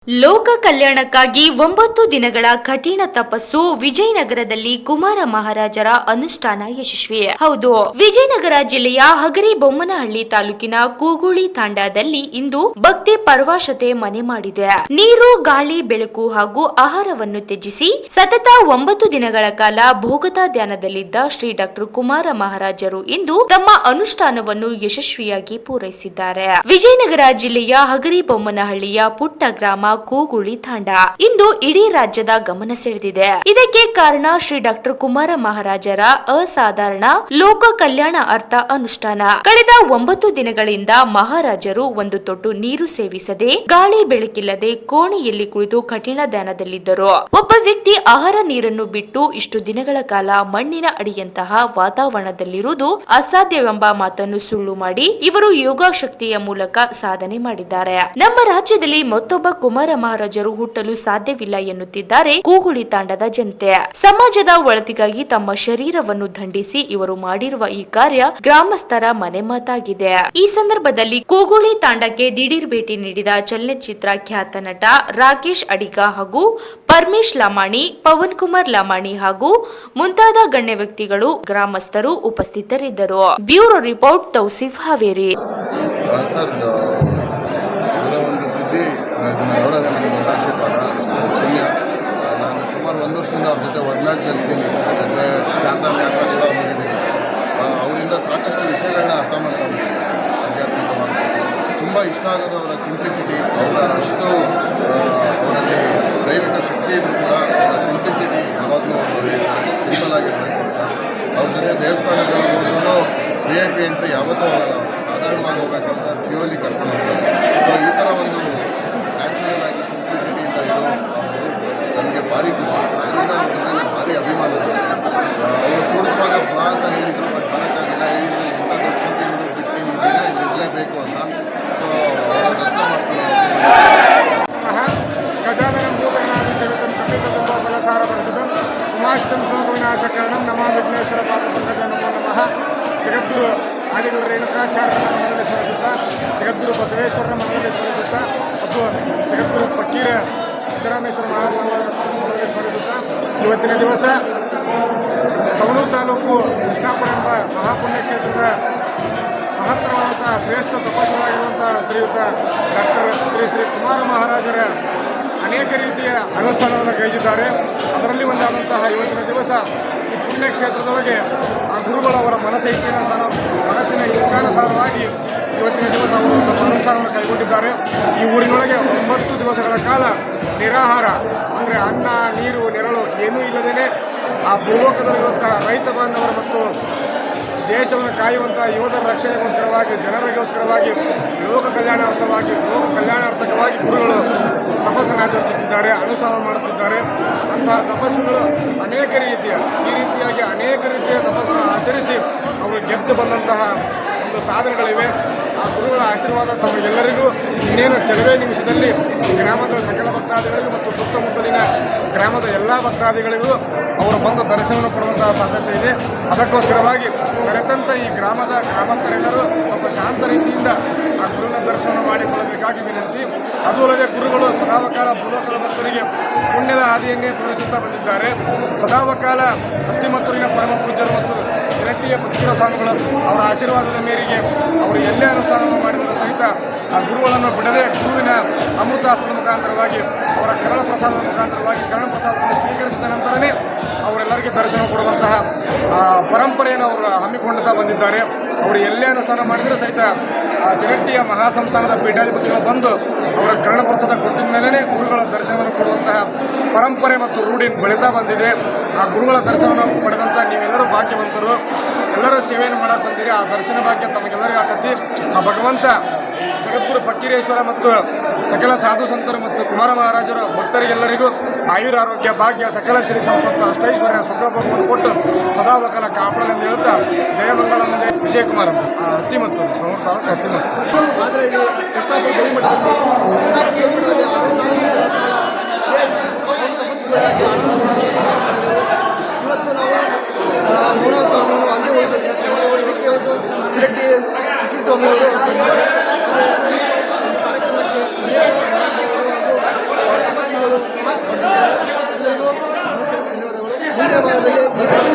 ಲೋಕ ಕಲ್ಯಾಣಕ್ಕಾಗಿ 9 ದಿನಗಳ ಕಠಿಣ ತಪಸ್ಸು ವಿಜಯನಗರದಲ್ಲಿ ಕುಮಾರ ಮಹಾರಾಜರ ಅನುಷ್ಠಾನ ಯಶಸ್ವಿ. ಹೌದು, ವಿಜಯನಗರ ಜಿಲ್ಲೆಯ ಹಗರಿಬೊಮ್ಮನಹಳ್ಳಿ ತಾಲೂಕಿನ ಕೂಗುಳಿ ತಾಂಡಾದಲ್ಲಿ ಇಂದು ಭಕ್ತಿ ಪರವಶತೆ ಮನೆ ಮಾಡಿದೆ. ನೀರು, ಗಾಳಿ, ಬೆಳಕು ಹಾಗೂ ಆಹಾರವನ್ನು ತ್ಯಜಿಸಿ ಸತತ 9 ದಿನಗಳ ಕಾಲ ಭೋಗತಾ ಧ್ಯಾನದಲ್ಲಿದ್ದ ಶ್ರೀ ಡಾ ಕುಮಾರ ಮಹಾರಾಜರು ಇಂದು ತಮ್ಮ ಅನುಷ್ಠಾನವನ್ನು ಯಶಸ್ವಿಯಾಗಿ ಪೂರೈಸಿದ್ದಾರೆ. ವಿಜಯನಗರ ಜಿಲ್ಲೆಯ ಹಗರಿಬೊಮ್ಮನಹಳ್ಳಿಯ ಪುಟ್ಟ ಗ್ರಾಮ ಕೂಗುಳಿ ತಾಂಡ ಇಂದು ಇಡೀ ರಾಜ್ಯದ ಗಮನ ಸೆಳೆದಿದೆ. ಇದಕ್ಕೆ ಕಾರಣ ಶ್ರೀ ಡಾ ಕುಮಾರ ಮಹಾರಾಜರ ಅಸಾಧಾರಣ ಲೋಕ ಕಲ್ಯಾಣ ಅರ್ಥ ಅನುಷ್ಠಾನ. ಕಳೆದ 9 ದಿನಗಳಿಂದ ಮಹಾರಾಜರು ಒಂದು ತೊಟ್ಟು ನೀರು ಸೇವಿಸದೆ, ಗಾಳಿ ಬೆಳಕಿಲ್ಲದೆ ಕೋಣೆಯಲ್ಲಿ ಕುಳಿತು ಕಠಿಣ ಧ್ಯಾನದಲ್ಲಿದ್ದರು. ಒಬ್ಬ ವ್ಯಕ್ತಿ ಆಹಾರ ನೀರನ್ನು ಬಿಟ್ಟು ಇಷ್ಟು ದಿನಗಳ ಕಾಲ ಮಣ್ಣಿನ ಅಡಿಯಂತಹ ವಾತಾವರಣದಲ್ಲಿರುವುದು ಅಸಾಧ್ಯವೆಂಬ ಮಾತನ್ನು ಸುಳ್ಳು ಮಾಡಿ ಇವರು ಯೋಗಾಶಕ್ತಿಯ ಮೂಲಕ ಸಾಧನೆ ಮಾಡಿದ್ದಾರೆ. ನಮ್ಮ ರಾಜ್ಯದಲ್ಲಿ ಮತ್ತೊಬ್ಬ ಕುಮಾರ ಮಹಾರಾಜರು ಹುಟ್ಟಲು ಸಾಧ್ಯವಿಲ್ಲ ಎನ್ನುತ್ತಿದ್ದಾರೆ ಕೂಗುಳಿ ತಾಂಡದ ಜನತೆ. ಸಮಾಜದ ಒಳಿತಿಗಾಗಿ ತಮ್ಮ ಶರೀರವನ್ನು ದಂಡಿಸಿ ಇವರು ಮಾಡಿರುವ ಈ ಕಾರ್ಯ ಗ್ರಾಮಸ್ಥರ ಮನೆ ಮಾತಾಗಿದೆ. ಈ ಸಂದರ್ಭದಲ್ಲಿ ಕೂಗುಳಿ ತಾಂಡಕ್ಕೆ ದಿಢೀರ್ ಭೇಟಿ ನೀಡಿದ ಚಲನಚಿತ್ರ ಖ್ಯಾತ ನಟ ರಾಕೇಶ್ ಅಡಿಗ ಹಾಗೂ ಪರಮೇಶ್ ಲಮಾಣಿ, ಪವನ್ ಕುಮಾರ್ ಲಮಾಣಿ ಹಾಗೂ ಮುಂತಾದ ಗಣ್ಯ ವ್ಯಕ್ತಿಗಳು, ಗ್ರಾಮಸ್ಥರು ಉಪಸ್ಥಿತರಿದ್ದರು. Bureau report, Tauseef Haveri. ಇದನ್ನು ನೋಡೋದೇ ನನಗೆ ಒಂದು ಆಶೀರ್ವಾದ, ಪುಣ್ಯ. ನಾನು ಸುಮಾರು 1 ವರ್ಷದಿಂದ ಅವ್ರ ಜೊತೆ ಒಡನಾಟದಲ್ಲಿದ್ದೀನಿ. ಜೊತೆ ಚಾರ್ಧಾಮ್ ಯಾತ್ರೆ ಕೂಡ ಹೋಗಿದ್ದೀನಿ. ಅವರಿಂದ ಸಾಕಷ್ಟು ವಿಷಯಗಳನ್ನ ಅರ್ಥ ಮಾಡ್ಕೊಂಡಿದ್ದೀನಿ. ಆಧ್ಯಾತ್ಮಿಕವಾಗಿ ತುಂಬ ಇಷ್ಟ ಆಗೋದು ಅವರ ಸಿಂಪ್ಲಿಸಿಟಿ. ಅವರಲ್ಲಿ ದೈವಿಕ ಶಕ್ತಿ ಇದ್ರೂ ಕೂಡ ಅವರ ಸಿಂಪ್ಲಿಸಿಟಿ ಯಾವಾಗಲೂ ಅವರು ಹೇಳ್ತಾರೆ, ಸಿಂಪಲ್ ಆಗಿರಬೇಕು ಅಂತ. ಅವ್ರ ಜೊತೆ ದೇವಸ್ಥಾನಗಳು ಹೋದ್ರೂ VIP ಎಂಟ್ರಿ ಯಾವತ್ತೂ ಹೋಗಲ್ಲ, ಸಾಧಾರಣವಾಗಿ ಹೋಗ್ಬೇಕು ಅಂತ ಕ್ಯೂಲಿ ಕರ್ಕೊಂಡು ಹೋಗ್ತಾರೆ. ಸೊ ಈ ಥರ ಒಂದು ನ್ಯಾಚುರಲ್ ಆಗಿ ಸಿಂಪ್ಲಿಸಿಟಿಯಿಂದ ಇರೋ ನನಗೆ ಭಾರಿ ಖುಷಿ. ಅದರಿಂದ ಅವ್ರ ಮೇಲೆ ಭಾರಿ ಅಭಿಮಾನ. ಅವರು ಕೂಡಿಸುವಾಗ ಬಾ ಅಂತ ಹೇಳಿದರು, ಬಟ್ ಬರೋಕ್ಕಾಗಿಲ್ಲ. ಹೇಳಿದ್ರು ಇಂಥ ದೊಡ್ಡ ಶೂಟಿಂಗ್ ಬಿಟ್ಟು ಈ ದಿನ ಇಲ್ಲಿ ಇರಲೇಬೇಕು ಅಂತ. ಸೊ ಅವರ ದರ್ಶನ ಮಾಡ್ತಾರೆ. ಗಜಾನನಂ ಭೂತಗಣಾಧಿಸೇವಿತಂ ಕಪಿತಜಂಬೋ ಬಲಸಾರಪರಿಷದಂ ಉಮಾಶ್ರಿತಂ ಶ್ಲೋಕವಿನಾಶಕರಣಂ ನಮೋ ವಿಘ್ನೇಶ್ವರ ಪಾದಪಂಕಜ ನಮೋ ನಮಃ. ಜಗದ್ಗುರು ಆದಿಗುರು ರೇಣುಕಾಚಾರ್ಯರ ಮನದಲ್ಲಿ ಸ್ಮರಿಸುತ್ತಾ, ಜಗದ್ಗುರು ಬಸವೇಶ್ವರರ ಮನದಲ್ಲಿ ಸ್ಮರಿಸುತ್ತಾ ಮತ್ತು ಜಗದ್ಗುರು ಫಕೀರ ಸಿದ್ದರಾಮೇಶ್ವರ ಮಹಾಸ್ವಾಮಿಗಳ ಮನದಲ್ಲಿ ಸ್ಮರಿಸುತ್ತಾ, ಇವತ್ತಿನ ದಿವಸ ಸವಣೂರು ತಾಲೂಕು ಕೃಷ್ಣಾಪುರ ಎಂಬ ಮಹಾಪುಣ್ಯಕ್ಷೇತ್ರದ ಮಹತ್ತರವಾದಂತಹ ಶ್ರೇಷ್ಠ ತಪಸ್ಸುಗಳಾಗಿರುವಂಥ ಶ್ರೀಯುತ ಡಾಕ್ಟರ್ ಶ್ರೀ ಕುಮಾರ ಮಹಾರಾಜರ ಅನೇಕ ರೀತಿಯ ಅನುಷ್ಠಾನವನ್ನು ಕೈಗಿದ್ದಾರೆ. ಅದರಲ್ಲಿ ಒಂದಾದಂತಹ ಇವತ್ತಿನ ದಿವಸ ಈ ಪುಣ್ಯಕ್ಷೇತ್ರದೊಳಗೆ ಆ ಗುರುಗಳವರ ಮನಸ್ಸಿನ ಇಚ್ಛಾನುಸಾರವಾಗಿ ಇವತ್ತಿನ ದಿವಸ ಅವರು ತಮ್ಮ ಅನುಷ್ಠಾನವನ್ನು ಕೈಗೊಂಡಿದ್ದಾರೆ. ಈ ಊರಿನೊಳಗೆ 9 ದಿವಸಗಳ ಕಾಲ ನಿರಾಹಾರ, ಅಂದರೆ ಅನ್ನ, ನೀರು, ನೆರಳು ಏನೂ ಇಲ್ಲದೇ ಆ ಭೂಲೋಕದಲ್ಲಿರುವಂತಹ ರೈತ ಬಾಂಧವರು ಮತ್ತು ದೇಶವನ್ನು ಕಾಯುವಂಥ ಯೋಧರ ರಕ್ಷಣೆಗೋಸ್ಕರವಾಗಿ, ಜನರಿಗೋಸ್ಕರವಾಗಿ, ಲೋಕ ಕಲ್ಯಾಣಾರ್ಥಕವಾಗಿ ಗುರುಗಳು ತಪಸ್ಸನ್ನು ಆಚರಿಸುತ್ತಿದ್ದಾರೆ, ಅನುಷ್ಠಾನ ಮಾಡುತ್ತಿದ್ದಾರೆ. ಅಂತಹ ತಪಸ್ಸುಗಳು ಈ ರೀತಿಯಾಗಿ ಅನೇಕ ರೀತಿಯ ತಪಸ್ಸನ್ನು ಆಚರಿಸಿ ಅವರು ಗೆದ್ದು ಬಂದಂತಹ ಒಂದು ಸಾಧನೆಗಳಿವೆ. ಆ ಗುರುಗಳ ಆಶೀರ್ವಾದ ತಮಗೆಲ್ಲರಿಗೂ ಇನ್ನೇನು ಕೆಲವೇ ನಿಮಿಷದಲ್ಲಿ ಗ್ರಾಮದ ಸಕಲ ಭಕ್ತಾದಿಗಳಿಗೂ ಮತ್ತು ಸುತ್ತಮುತ್ತಲಿನ ಗ್ರಾಮದ ಎಲ್ಲ ಭಕ್ತಾದಿಗಳಿಗೂ ಅವರು ಬಂದು ದರ್ಶನವನ್ನು ಕೊಡುವಂತಹ ಸಾಧ್ಯತೆ ಇದೆ. ಅದಕ್ಕೋಸ್ಕರವಾಗಿ ನೆರೆತಂಥ ಈ ಗ್ರಾಮಸ್ಥರೆಲ್ಲರೂ ಸ್ವಲ್ಪ ಶಾಂತ ರೀತಿಯಿಂದ ಆ ಗುರುವಿನ ದರ್ಶನ ಮಾಡಿಕೊಳ್ಳಬೇಕಾಗಿ ವಿನಂತಿ. ಅದು ಅಲ್ಲದೆ ಗುರುಗಳು ಸದಾವಕಾಲ ಭೂಲೋಕದ ಭಕ್ತರಿಗೆ ಪುಣ್ಯದ ಹಾದಿಯನ್ನೇ ತೋರಿಸುತ್ತಾ ಬಂದಿದ್ದಾರೆ. ಸದಾವಕಾಲ ಅತ್ತಿಮತ್ತೂರಿನ ಪರಮ ಪೂಜ್ಯರು ಮತ್ತು ಶಿರಟ್ಟಿಯ ಪುತ್ತಿರ ಸ್ವಾಮಿಗಳು ಅವರ ಆಶೀರ್ವಾದದ ಮೇರೆಗೆ ಅವರು ಎಲ್ಲೇ ಅನುಷ್ಠಾನವನ್ನು ಮಾಡಿದರೂ ಸಹಿತ ಆ ಗುರುಗಳನ್ನು ಬಿಡದೆ ಗುರುವಿನ ಅಮೃತಾಸ್ತ್ರದ ಮುಖಾಂತರವಾಗಿ, ಅವರ ಕರಳ ಪ್ರಸಾದದ ಮುಖಾಂತರವಾಗಿ ಕರ್ಣಪ್ರಸಾದವನ್ನು ಸ್ವೀಕರಿಸಿದ ನಂತರನೇ ಅವರೆಲ್ಲರಿಗೆ ದರ್ಶನ ಕೊಡುವಂತಹ ಪರಂಪರೆಯನ್ನು ಅವರು ಹಮ್ಮಿಕೊಳ್ಳುತ್ತಾ ಬಂದಿದ್ದಾರೆ. ಅವರು ಎಲ್ಲೇ ಅನುಷ್ಠಾನ ಮಾಡಿದರೂ ಸಹಿತ ಆ ಶಿರಟ್ಟಿಯ ಮಹಾಸಂಸ್ಥಾನದ ಪೀಠಾಧಿಪತಿಗಳು ಬಂದು ಅವರ ಕರ್ಣಪ್ರಸಾದ ಕೊಟ್ಟಿದ ಮೇಲೇ ಗುರುಗಳ ದರ್ಶನವನ್ನು ಕೊಡುವಂತಹ ಪರಂಪರೆ ಮತ್ತು ರೂಢಿ ಬೆಳೀತಾ ಬಂದಿದೆ. ಆ ಗುರುಗಳ ದರ್ಶನವನ್ನು ಪಡೆದಂಥ ನೀವೆಲ್ಲರೂ ಭಾಗ್ಯವಂತರು, ಎಲ್ಲರೂ ಸೇವೆಯನ್ನು ಮಾಡಕ್ಕೆ ಬಂದಿರಿ. ಆ ದರ್ಶನ ಭಾಗ್ಯ ತಮಗೆಲ್ಲರಿಗೂ ಆಗ್ತತಿ. ಆ ಭಗವಂತ ಜಗದ್ಗುರು ಫಕೀರೇಶ್ವರ ಮತ್ತು ಸಕಲ ಸಾಧು ಸಂತರು ಮತ್ತು ಕುಮಾರ ಮಹಾರಾಜರ ಭಕ್ತರಿಗೆಲ್ಲರಿಗೂ ಆಯುರಾರೋಗ್ಯ, ಭಾಗ್ಯ, ಸಕಲ ಶ್ರೀ ಸಂಪತ್ತು, ಅಷ್ಟೈಶ್ವರ್ಯ, ಸುಖಭೋಗವನ್ನು ಕೊಟ್ಟು ಸದಾವಕಾಲ ಕಾಪಾಡಲೆಂದು ಹೇಳುತ್ತಾ ಜಯಮಂಗಳ ಮುಂದೆ ವಿಜಯಕುಮಾರ್ ಹತ್ತಿಮತ್ತೂರು, ಸವಣೂರು ತಾಲೂಕು ಹತ್ತಿಮತ್ತೂರು. ಆದರೆ ಇಲ್ಲಿ ಕೃಷ್ಣಾಪುರ ಗವಿಮಠದಲ್ಲಿ ಇವತ್ತು ನಾವು ಮೂರನೇ ಸ್ವಾಮಿಗಳು ಅಂದೇ ಇದಕ್ಕೆ ಒಂದು ಶಿರಟ್ಟಿ ಸ್ವಾಮಿಗಳು ಕಾರ್ಯಕ್ರಮಕ್ಕೆ ಎಲ್ಲರಿಗೂ ನಮಸ್ತೆ, ಧನ್ಯವಾದಗಳು. ಮುಂದಿನ ಭಾಗದಲ್ಲಿ ಈ